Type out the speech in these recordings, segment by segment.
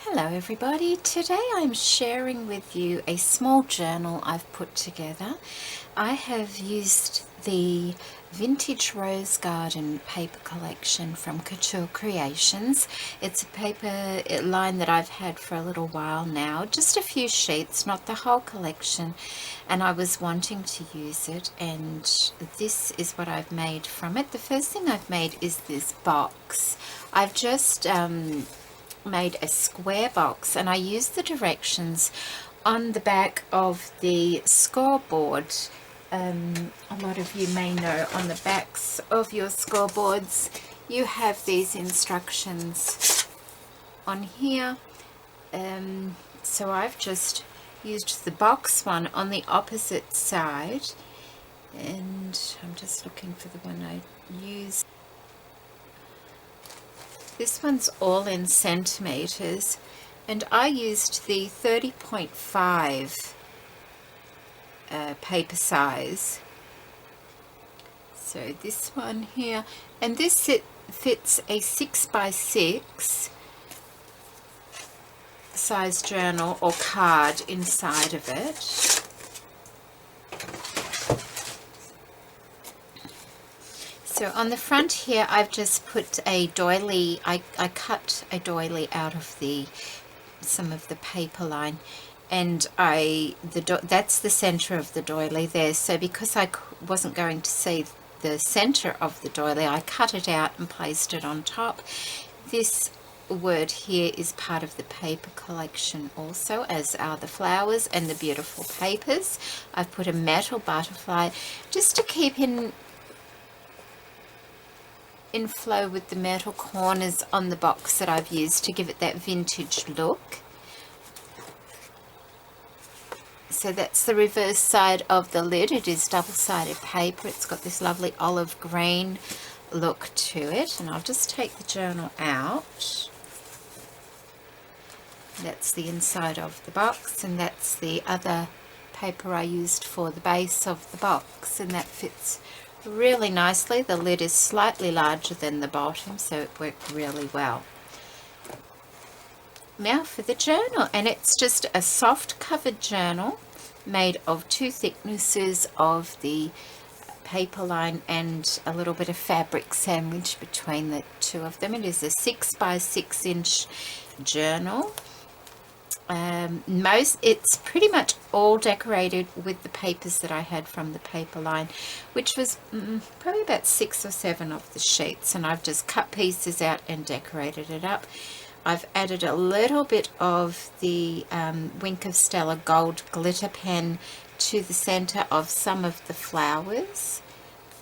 Hello everybody, today I'm sharing with you a small journal I've put together. I have used the Vintage Rose Garden paper collection from Couture Creations. It's a paper line that I've had for a little while now, just a few sheets, not the whole collection, and I was wanting to use it, and this is what I've made from it. The first thing I've made is this box. I've just made a square box, and I used the directions on the back of the scoreboard. A lot of you may know on the backs of your scoreboards you have these instructions on here. So I've just used the box one on the opposite side, and I'm just looking for the one I used. This one's all in centimeters, and I used the 30.5 paper size. So this one here, and this fits a 6x6 size journal or card inside of it. So on the front here, I've just put a doily. I cut a doily out of some of the paper line, and that's the center of the doily there. So because I wasn't going to see the center of the doily, I cut it out and placed it on top. This word here is part of the paper collection also, as are the flowers and the beautiful papers. I've put a metal butterfly just to keep in flow with the metal corners on the box that I've used to give it that vintage look. So that's the reverse side of the lid. It is double-sided paper. It's got this lovely olive green look to it, and I'll just take the journal out. That's the inside of the box, and that's the other paper I used for the base of the box, and that fits really nicely. The lid is slightly larger than the bottom, so it worked really well. Now for the journal, and it's just a soft covered journal made of 2 thicknesses of the paper line and a little bit of fabric sandwiched between the two of them. It is a 6x6 inch journal. It's pretty much all decorated with the papers that I had from the paper line, which was probably about 6 or 7 of the sheets, and I've just cut pieces out and decorated it up. I've added a little bit of the Wink of Stella gold glitter pen to the center of some of the flowers,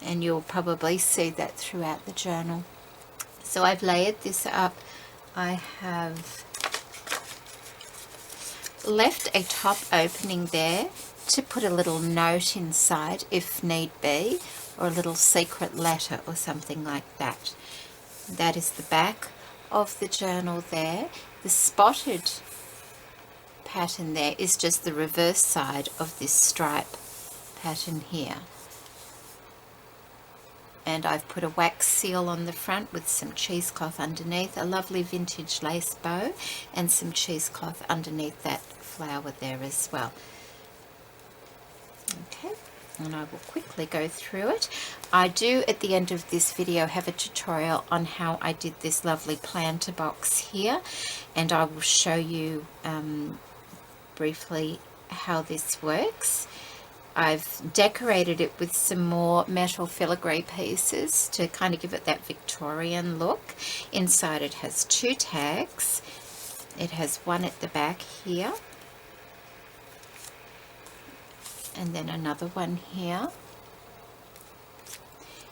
and you'll probably see that throughout the journal. So I've layered this up. I have left a top opening there to put a little note inside if need be, or a little secret letter or something like that. That is the back of the journal there. The spotted pattern there is just the reverse side of this stripe pattern here. And I've put a wax seal on the front with some cheesecloth underneath, a lovely vintage lace bow, and some cheesecloth underneath that flower there as well. Okay, and I will quickly go through it. I do at the end of this video have a tutorial on how I did this lovely planter box here, and I will show you briefly how this works. I've decorated it with some more metal filigree pieces to kind of give it that Victorian look. Inside it has 2 tags. It has one at the back here, and then another one here,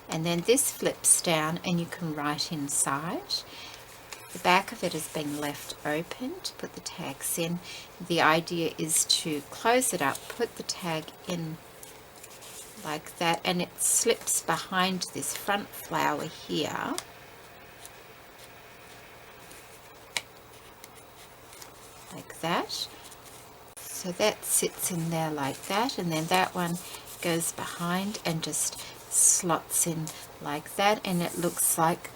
and then this flips down and you can write inside. The back of it has been left open to put the tags in. The idea is to close it up, put the tag in like that, and it slips behind this front flower here. Like that. So that sits in there like that, and then that one goes behind and just slots in like that, and it looks like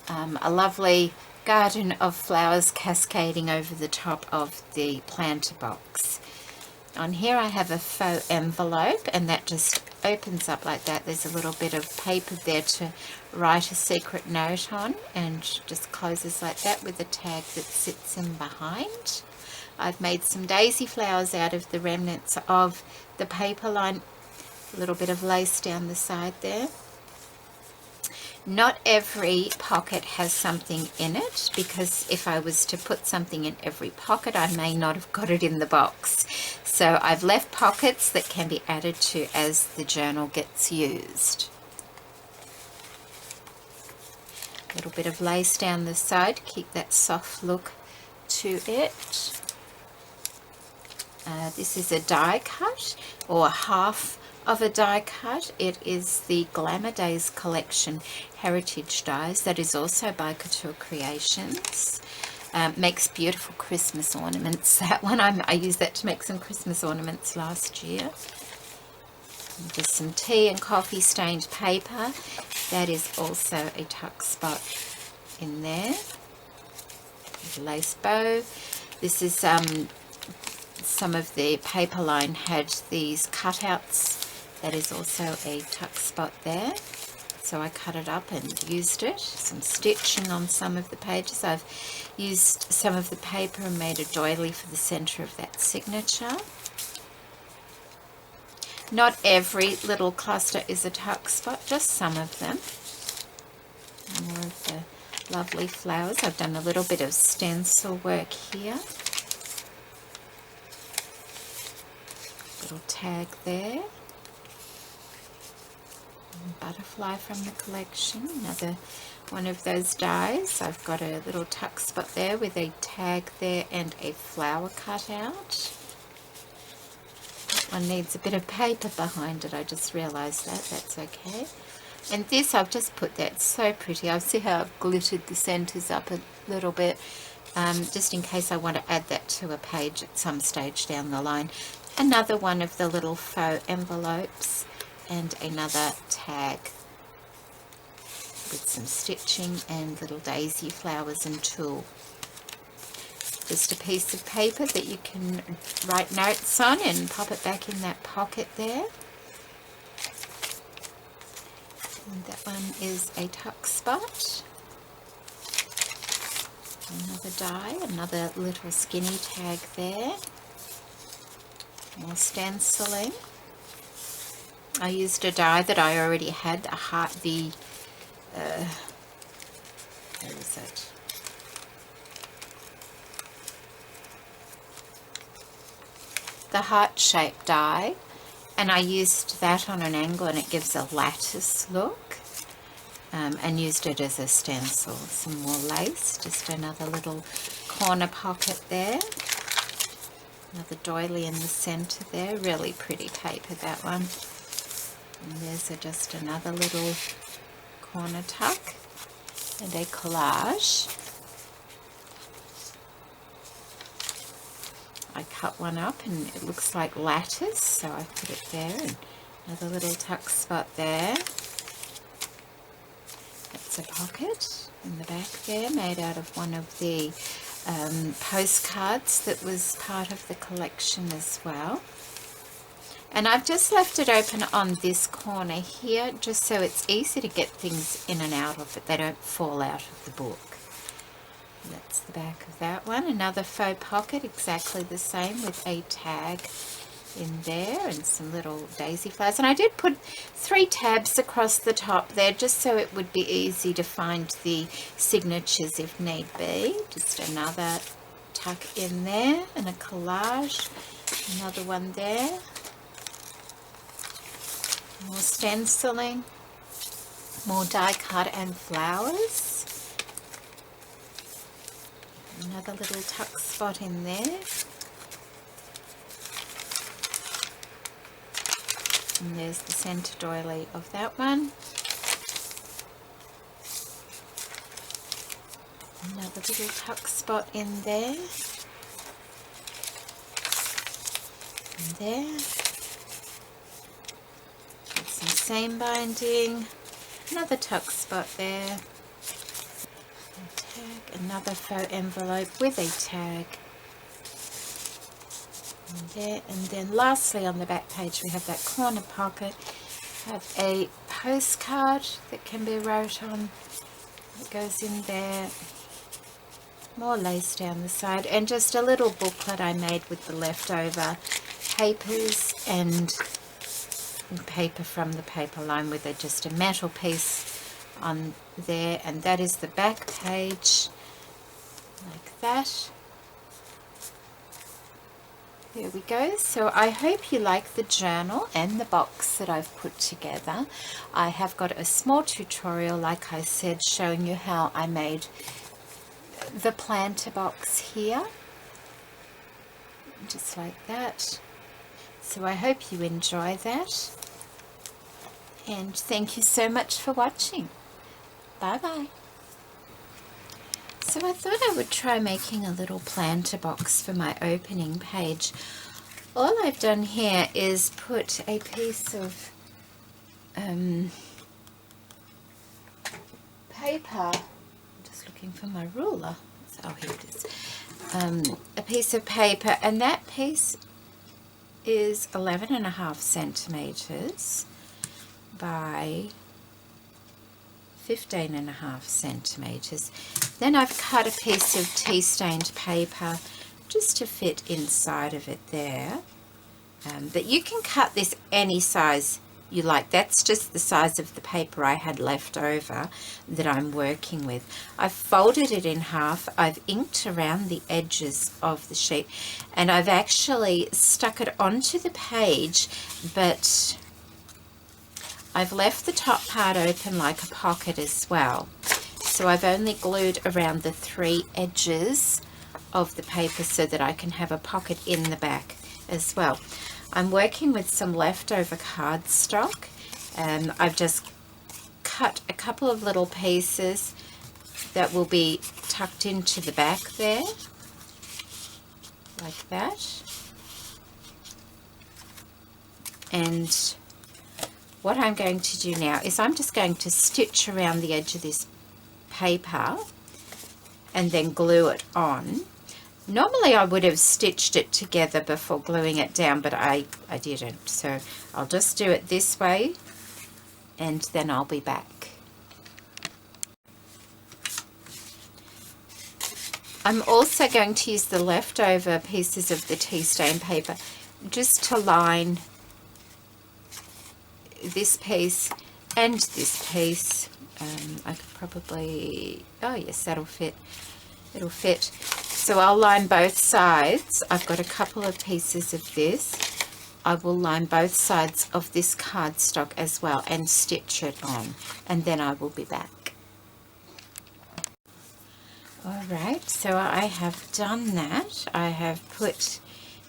a lovely garden of flowers cascading over the top of the planter box. On here I have a faux envelope, and that just opens up like that. There's a little bit of paper there to write a secret note on, and just closes like that with a tag that sits in behind. I've made some daisy flowers out of the remnants of the paper line. A little bit of lace down the side there. Not every pocket has something in it, because if I was to put something in every pocket, I may not have got it in the box. So I've left pockets that can be added to as the journal gets used. A little bit of lace down the side, keep that soft look to it. This is a die cut, or half of a die cut. It is the Glamour Days collection heritage dies. That is also by Couture Creations. Makes beautiful Christmas ornaments. That one, I used that to make some Christmas ornaments last year. And just some tea and coffee stained paper. That is also a tuck spot in there. A lace bow. This is some of the paper line had these cutouts. That is also a tuck spot there. So I cut it up and used it. Some stitching on some of the pages. I've used some of the paper and made a doily for the center of that signature. Not every little cluster is a tuck spot, just some of them. More of the lovely flowers. I've done a little bit of stencil work here. Little tag there. Butterfly from the collection, another one of those dies. I've got a little tuck spot there with a tag there and a flower cut out. That one needs a bit of paper behind it, I just realised that. That's okay. And this, I've just put that, so pretty. I see how I've glittered the centres up a little bit, just in case I want to add that to a page at some stage down the line. Another one of the little faux envelopes, and another tag with some stitching and little daisy flowers and tulle. Just a piece of paper that you can write notes on and pop it back in that pocket there. And that one is a tuck spot. Another die, another little skinny tag there. More stenciling. I used a die that I already had, where is it? The heart-shaped die, and I used that on an angle, and it gives a lattice look, and used it as a stencil. Some more lace, just another little corner pocket there. Another doily in the center there, really pretty paper, that one. And there's just another little corner tuck and a collage. I cut one up and it looks like lattice, so I put it there, and another little tuck spot there. That's a pocket in the back there, made out of one of the postcards that was part of the collection as well. And I've just left it open on this corner here, just so it's easy to get things in and out of it. They don't fall out of the book. That's the back of that one. Another faux pocket, exactly the same, with a tag in there and some little daisy flowers. And I did put 3 tabs across the top there, just so it would be easy to find the signatures if need be. Just another tuck in there, and a collage. Another one there. More stenciling, more die cut and flowers. Another little tuck spot in there. And there's the centre doily of that one. Another little tuck spot in there. And there. Some seam binding, another tuck spot there, a tag, another faux envelope with a tag in there, and then lastly on the back page we have that corner pocket. Have a postcard that can be wrote on, that goes in there, more lace down the side, and just a little booklet I made with the leftover papers and paper from the paper line, with just a metal piece on there, and that is the back page, like that. There we go. So I hope you like the journal and the box that I've put together. I have got a small tutorial, like I said, showing you how I made the planter box here, just like that. So I hope you enjoy that, and thank you so much for watching. Bye bye. So I thought I would try making a little planter box for my opening page. All I've done here is put a piece of paper, I'm just looking for my ruler, oh here it is, a piece of paper, and that piece is 11.5 centimeters by 15.5 centimeters. Then I've cut a piece of tea stained paper just to fit inside of it there, but you can cut this any size you like. That's just the size of the paper I had left over that I'm working with. I've folded it in half, I've inked around the edges of the sheet, and I've actually stuck it onto the page, but I've left the top part open like a pocket as well. So I've only glued around the 3 edges of the paper so that I can have a pocket in the back as well. I'm working with some leftover cardstock, and I've just cut a couple of little pieces that will be tucked into the back there, like that. And what I'm going to do now is I'm just going to stitch around the edge of this paper and then glue it on. Normally I would have stitched it together before gluing it down, but I didn't. So I'll just do it this way and then I'll be back. I'm also going to use the leftover pieces of the tea stain paper just to line this piece and this piece. I could probably, oh yes, that'll fit. It'll fit. So I'll line both sides. I've got a couple of pieces of this. I will line both sides of this cardstock as well and stitch it on, and then I will be back. Alright, so I have done that. I have put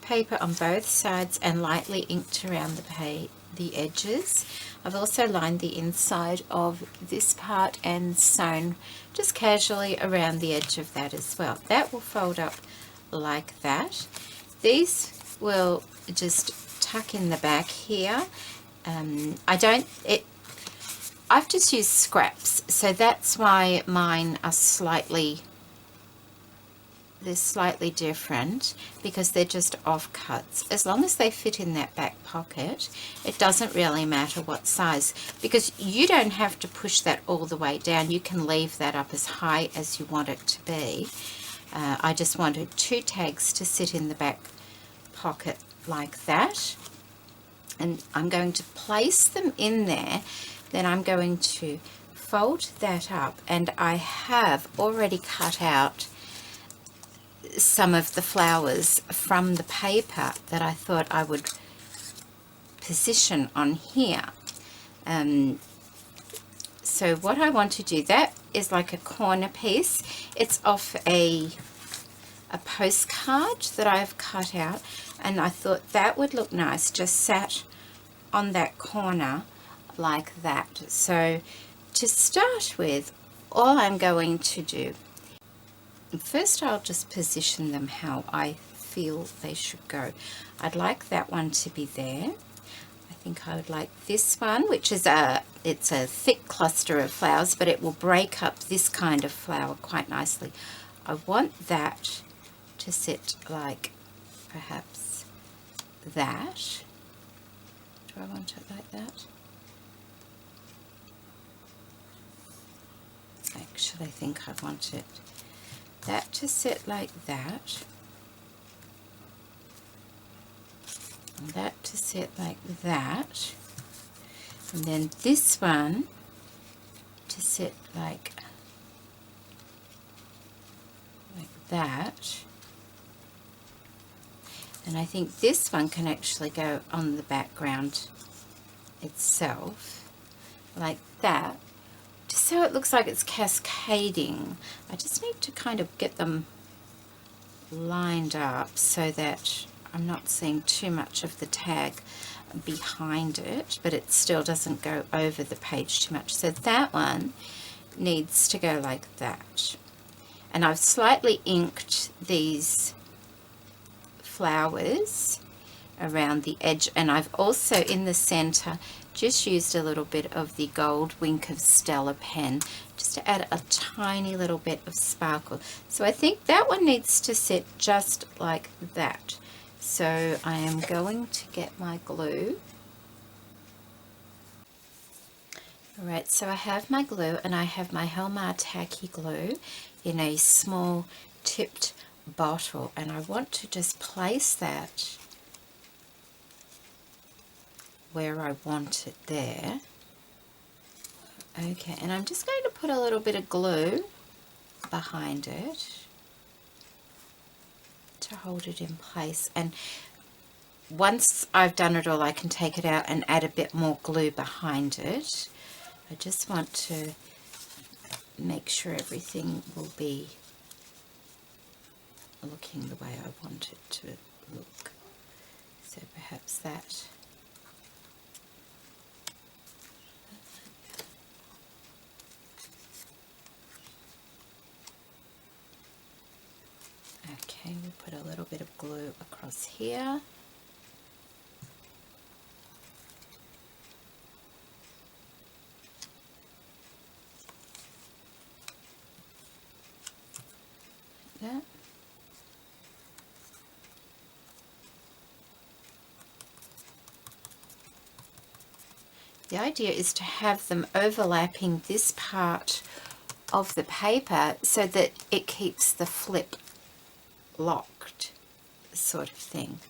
paper on both sides and lightly inked around the edges. I've also lined the inside of this part and sewn just casually around the edge of that as well. That will fold up like that. These will just tuck in the back here. I've just used scraps, so that's why mine are slightly different, because they're just offcuts. As long as they fit in that back pocket, it doesn't really matter what size, because you don't have to push that all the way down. You can leave that up as high as you want it to be. I just wanted 2 tags to sit in the back pocket like that, and I'm going to place them in there. Then I'm going to fold that up, and I have already cut out some of the flowers from the paper that I thought I would position on here. So what I want to do, that is like a corner piece. It's off a postcard that I've cut out, and I thought that would look nice just sat on that corner like that. So to start with, all I'm going to do, first I'll just position them how I feel they should go. I'd like that one to be there. I think I would like this one, which is it's a thick cluster of flowers, but it will break up this kind of flower quite nicely. I want that to sit like perhaps that. Do I want it like that? Actually, I think I want it that to sit like that. And that to sit like that. And then this one to sit like that. And I think this one can actually go on the background itself, like that, just so it looks like it's cascading. I just need to kind of get them lined up so that I'm not seeing too much of the tag behind it, but it still doesn't go over the page too much. So that one needs to go like that. And I've slightly inked these flowers around the edge, and I've also in the center just used a little bit of the Gold Wink of Stella pen just to add a tiny little bit of sparkle. So I think that one needs to sit just like that. So I am going to get my glue. Alright, so I have my glue, and I have my Helmar Tacky glue in a small tipped bottle, and I want to just place that where I want it there. Okay, and I'm just going to put a little bit of glue behind it to hold it in place, and once I've done it all I can take it out and add a bit more glue behind it. I just want to make sure everything will be looking the way I want it to look. So perhaps that. Okay, we'll put a little bit of glue across here. Like that. The idea is to have them overlapping this part of the paper so that it keeps the flip locked, sort of thing.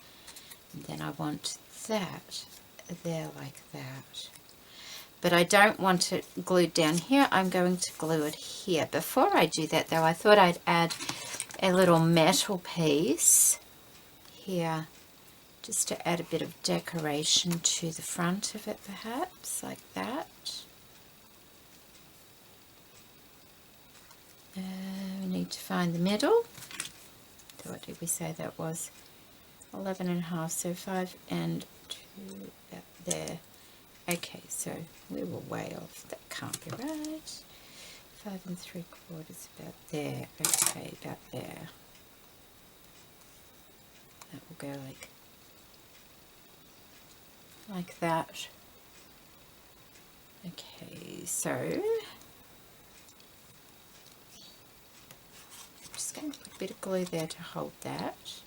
And then I want that there like that. But I don't want it glued down here. I'm going to glue it here. Before I do that though, I thought I'd add a little metal piece here, just to add a bit of decoration to the front of it, perhaps, like that. We need to find the middle. So what did we say that was? 11.5, so 5 and 2 there. Okay, so we were way off. That can't be right. 5 3/4, about there. Okay, about there. That will go like that. Okay, so I'm just going to put a bit of glue there to hold that.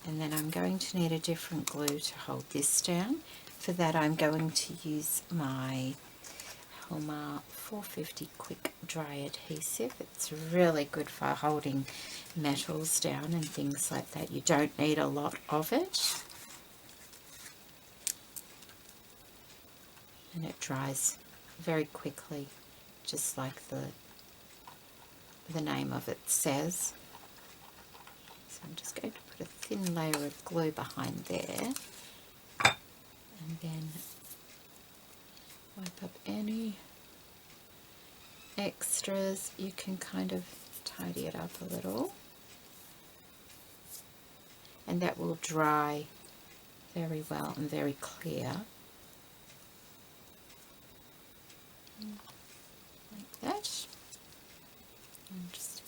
And then I'm going to need a different glue to hold this down. For that I'm going to use my Helmar 450 quick dry adhesive. It's really good for holding metals down and things like that. You don't need a lot of it. And it dries very quickly, just like the name of it says. So I'm just going to put a thin layer of glue behind there, and then wipe up any extras. You can kind of tidy it up a little, and that will dry very well and very clear. Like that. And just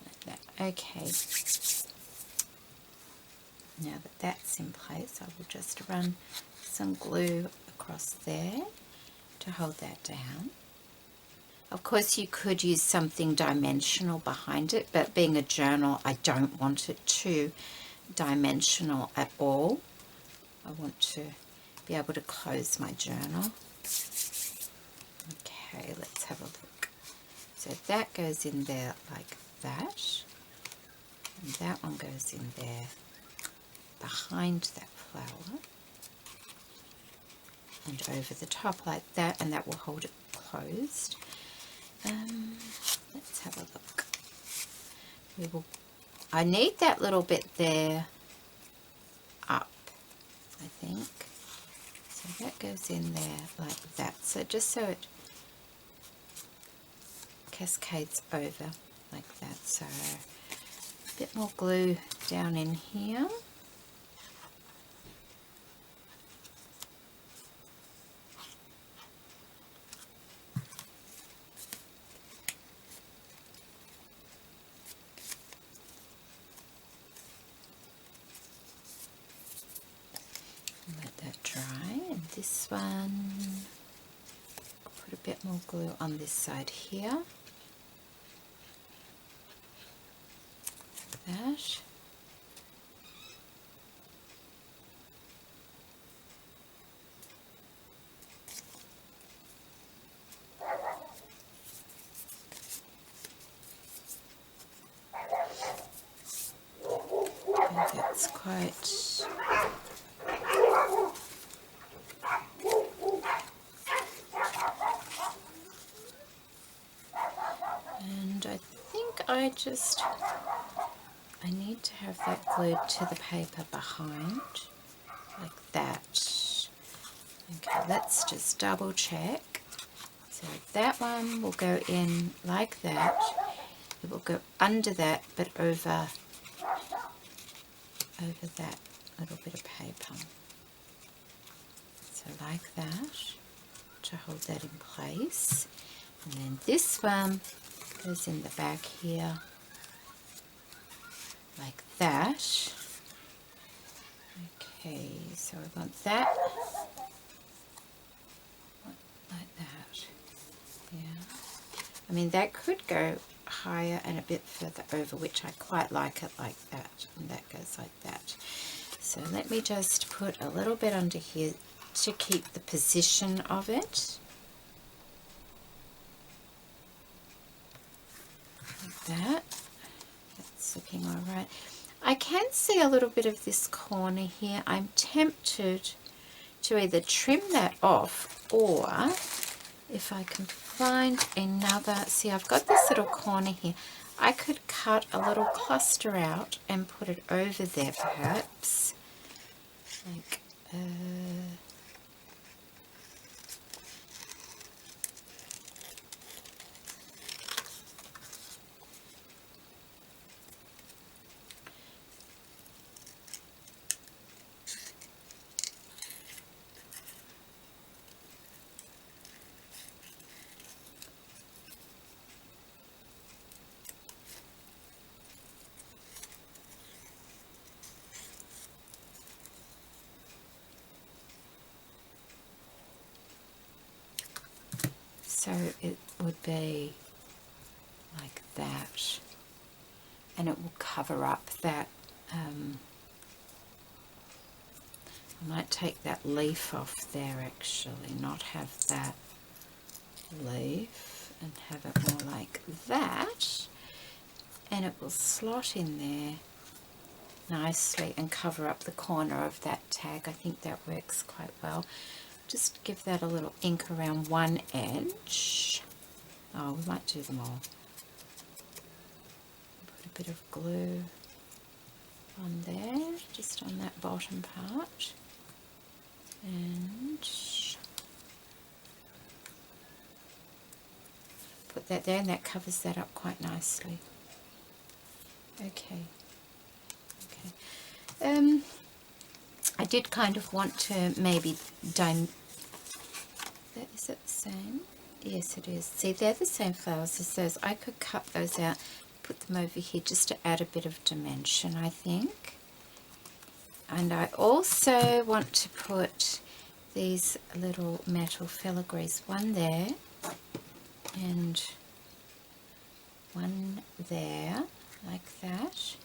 like that. Okay. Now that that's in place, I will just run some glue across there to hold that down. Of course, you could use something dimensional behind it, but being a journal, I don't want it too dimensional at all. I want to be able to close my journal. Okay, let's have a look. So that goes in there like that, and that one goes in there behind that flower and over the top like that, and that will hold it closed. Let's have a look. I need that little bit there up, I think. So that goes in there like that. So just so it cascades over like that. So a bit more glue down in here. Let that dry. And this one, put a bit more glue on this side here. Like that. And that's quite... And I think I need to have that glued to the paper behind, like that. Okay, let's just double check. So that one will go in like that. It will go under that, but over that little bit of paper. So like that, to hold that in place. And then this one goes in the back here, like that. Okay, so I want that like that. Yeah, I mean that could go higher and a bit further over, which I quite like it like that, and that goes like that. So let me just put a little bit under here to keep the position of it. Like that. That's looking all right. I can see a little bit of this corner here. I'm tempted to either trim that off, or if I can find another, see I've got this little corner here, I could cut a little cluster out and put it over there perhaps, like so it would be like that, and it will cover up that, I might take that leaf off there actually, not have that leaf, and have it more like that, and it will slot in there nicely and cover up the corner of that tag. I think that works quite well. Just give that a little ink around one edge. Oh, we might do them all. Put a bit of glue on there, just on that bottom part. And put that there, and that covers that up quite nicely. Okay. Okay. I did kind of want to maybe is it the same? Yes, it is. See, they're the same flowers as those. I could cut those out, put them over here just to add a bit of dimension, I think. And I also want to put these little metal filigrees, one there and one there, like that,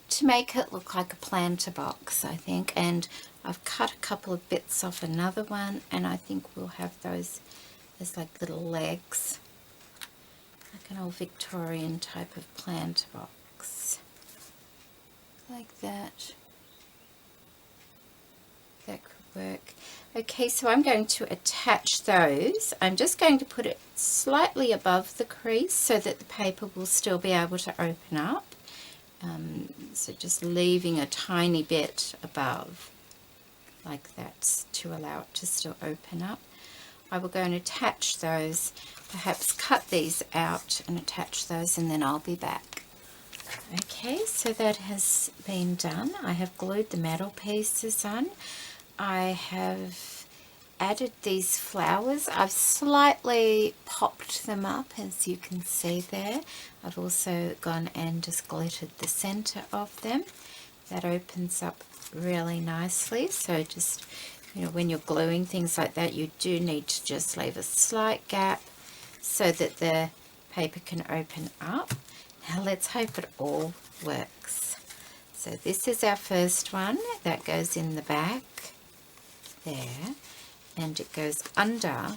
to make it look like a planter box, I think. And I've cut a couple of bits off another one, and I think we'll have those as like little legs, like an old Victorian type of planter box, like that. That could work. Okay, so I'm going to attach those. I'm just going to put it slightly above the crease so that the paper will still be able to open up. So just leaving a tiny bit above, like that, to allow it to still open up. I will go and attach those, perhaps cut these out and attach those, and then I'll be back. Okay, so that has been done. I have glued the metal pieces on. I have added these flowers. I've slightly popped them up, as you can see there. I've also gone and just glittered the center of them. That opens up really nicely. So just, you know, when you're gluing things like that, you do need to just leave a slight gap so that the paper can open up. Now let's hope it all works. So this is our first one. That goes in the back there, and it goes under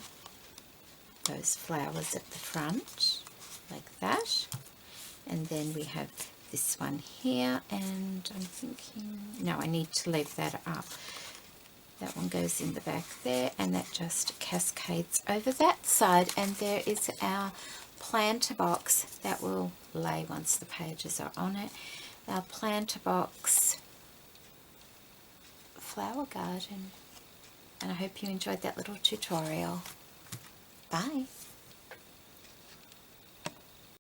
those flowers at the front, like that. And then we have this one here, and I'm thinking, no, I need to leave that up. That one goes in the back there, and that just cascades over that side. And there is our planter box that will lay once the pages are on it. Our planter box flower garden. And I hope you enjoyed that little tutorial. Bye.